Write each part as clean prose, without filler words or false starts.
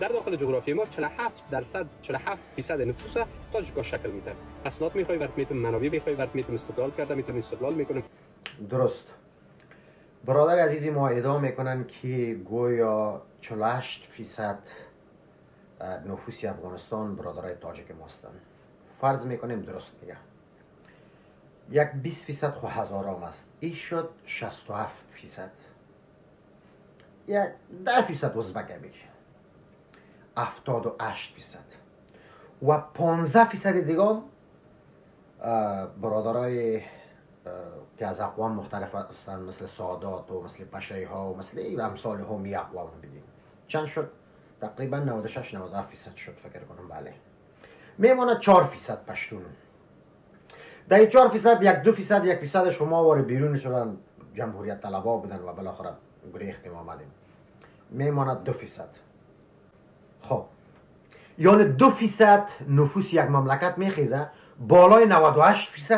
در داخل جغرافی ما 47% نفوس تاجیکا شکل میده. اسناد میخوای وقت میتونی، منابع میخوای وقت میتونی استقلال کرده، میتونی استقلال میکنه. درست. برادر عزیزی ما ادعا میکنن که گویا 48% نفوس افغانستان برادرای تاجیک ما هستند. فرض میکنیم درست میگه. یک 20% خو هزارام است. این شد 67%. یک 10% ازبک میگه. 78% و 15% دیگه برادرای که از اقوام مختلف هستند، مثل سادات و مثل پشایی ها و مثل این امثال ها می اقوام بگیم. چند شد؟ تقریبا 96-97% شد فکر کنم. بله، میماند 4% پشتون. در این 4% 1-2% شما وارد بیرون شدن، جمهوریت طلبا بودن و بالاخره گریختیم آمدیم. میماند 2%. خب یعنی 2% نفوس یک مملکت میخیزه، بالای 98%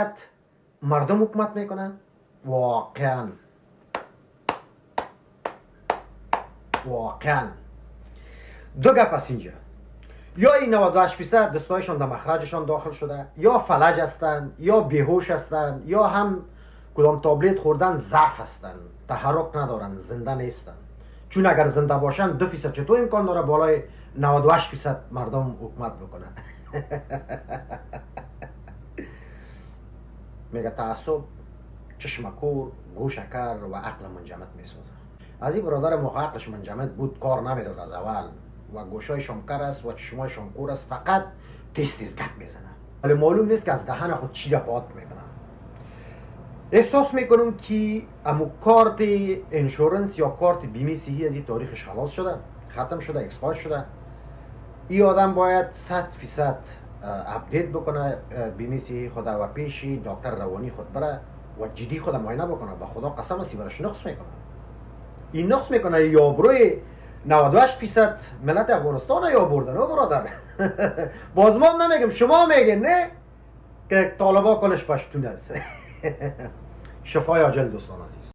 مردم حکومت میکنن. واقعا دو گپ است اینجا. یا این 98% دستایشان در مخرجشان داخل شده، یا فلج هستند، یا بیهوش هستند، یا هم کدام تابلت خوردن ضعف هستند، تحرک ندارن، زنده نیستن. چون اگر زنده باشن 2% چطور امکان داره بالای 98% مردم حکومت بکنن؟ میگه تعصب چشم کور، گوش کر و عقل منجمد میسازه. از این برادر موقع عقلش منجمد بود، کار نمیداد از اول و گوشای شمکر است و چشمای شمکور است، فقط تیز گپ میزنه ولی معلوم نیست که از دهن خود چی را پاک میکنه. احساس میکنم که امو کارت انشورنس یا کارت بیمه صحی از این تاریخش خلاص شده، ختم شده، اکسپایر شده. این آدم باید 100% اپدیت بکنه بیمه صحی خود و پیش دکتر روانی خود بره و جدی خود معاینه بکنه. به خدا قسم است برش نقص میکنه. این نقص میکنه یا بروی 98% ملت افغانستان یا بردن او برادر. باز ما نمیگم، شما میگین نه که طالبا کلش پشتون است. شفای عاجل دوستان عزیز.